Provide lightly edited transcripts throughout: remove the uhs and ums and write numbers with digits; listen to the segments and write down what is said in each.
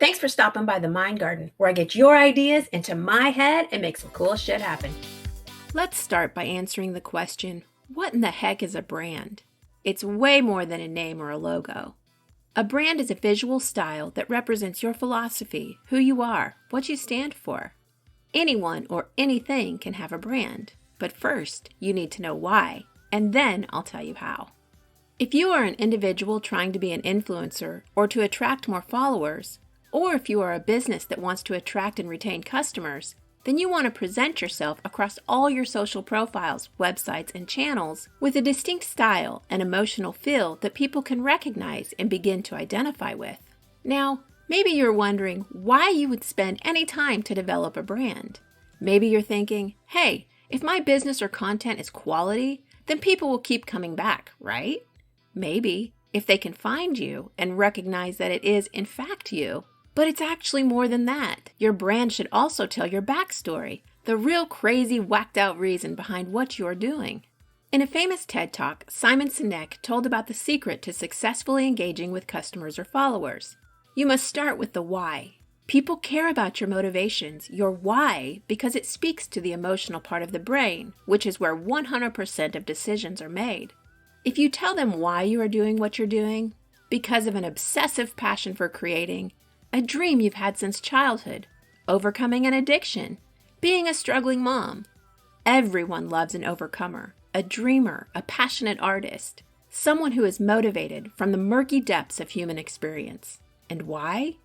Thanks for stopping by the Mind Garden, where I get your ideas into my head and make some cool shit happen. Let's start by answering the question, what in the heck is a brand? It's way more than a name or a logo. A brand is a visual style that represents your philosophy, who you are, what you stand for. Anyone or anything can have a brand, but first you need to know why, and then I'll tell you how. If you are an individual trying to be an influencer or to attract more followers, or if you are a business that wants to attract and retain customers, then you want to present yourself across all your social profiles, websites, and channels with a distinct style and emotional feel that people can recognize and begin to identify with. Now, maybe you're wondering why you would spend any time to develop a brand. Maybe you're thinking, hey, if my business or content is quality, then people will keep coming back, right? Maybe, if they can find you and recognize that it is, in fact, you. But it's actually more than that. Your brand should also tell your backstory, the real crazy, whacked-out reason behind what you're doing. In a famous TED Talk, Simon Sinek told about the secret to successfully engaging with customers or followers. You must start with the why. People care about your motivations, your why, because it speaks to the emotional part of the brain, which is where 100% of decisions are made. If you tell them why you are doing what you're doing, because of an obsessive passion for creating, a dream you've had since childhood, overcoming an addiction, being a struggling mom. Everyone loves an overcomer, a dreamer, a passionate artist, someone who is motivated from the murky depths of human experience. And why?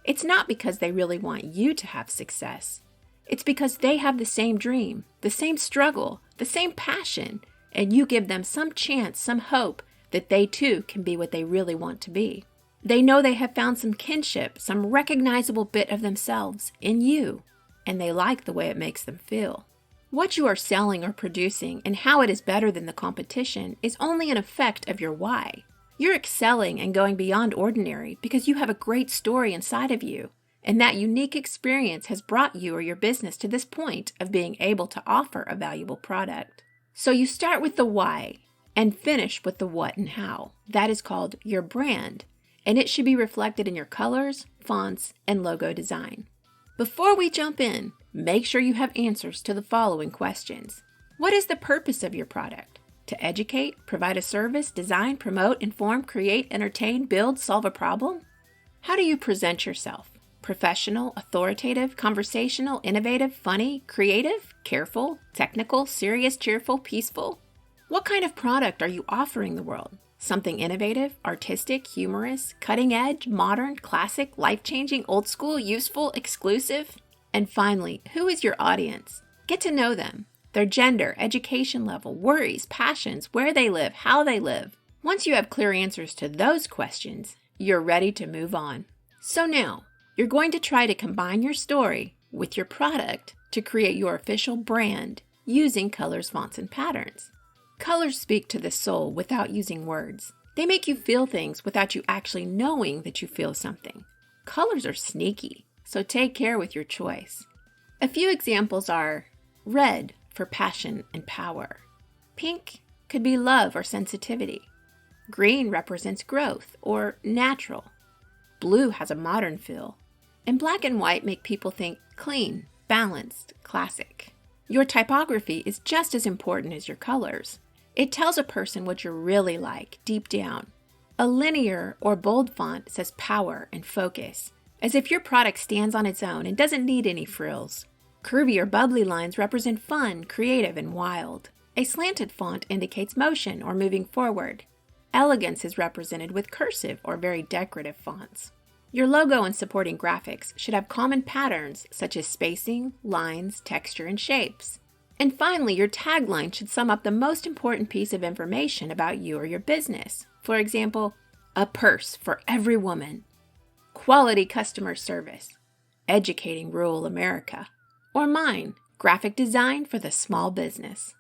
It's not because they really want you to have success. It's because they have the same dream, the same struggle, the same passion, and you give them some chance, some hope that they too can be what they really want to be. They know they have found some kinship, some recognizable bit of themselves in you, and they like the way it makes them feel. What you are selling or producing and how it is better than the competition is only an effect of your why. You're excelling and going beyond ordinary because you have a great story inside of you, and that unique experience has brought you or your business to this point of being able to offer a valuable product. So you start with the why and finish with the what and how. That is called your brand, and it should be reflected in your colors, fonts, and logo design. Before we jump in, make sure you have answers to the following questions. What is the purpose of your product? To educate, provide a service, design, promote, inform, create, entertain, build, solve a problem? How do you present yourself? Professional, authoritative, conversational, innovative, funny, creative, careful, technical, serious, cheerful, peaceful? What kind of product are you offering the world? Something innovative, artistic, humorous, cutting edge, modern, classic, life-changing, old school, useful, exclusive? And finally, who is your audience? Get to know them, their gender, education level, worries, passions, where they live, how they live. Once you have clear answers to those questions, you're ready to move on. So now, you're going to try to combine your story with your product to create your official brand using colors, fonts, and patterns. Colors speak to the soul without using words. They make you feel things without you actually knowing that you feel something. Colors are sneaky, so take care with your choice. A few examples are red for passion and power. Pink could be love or sensitivity. Green represents growth or natural. Blue has a modern feel. And black and white make people think clean, balanced, classic. Your typography is just as important as your colors. It tells a person what you're really like, deep down. A linear or bold font says power and focus, as if your product stands on its own and doesn't need any frills. Curvy or bubbly lines represent fun, creative, and wild. A slanted font indicates motion or moving forward. Elegance is represented with cursive or very decorative fonts. Your logo and supporting graphics should have common patterns such as spacing, lines, texture, and shapes. And finally, your tagline should sum up the most important piece of information about you or your business. For example, a purse for every woman, quality customer service, educating rural America, or mine, graphic design for the small business.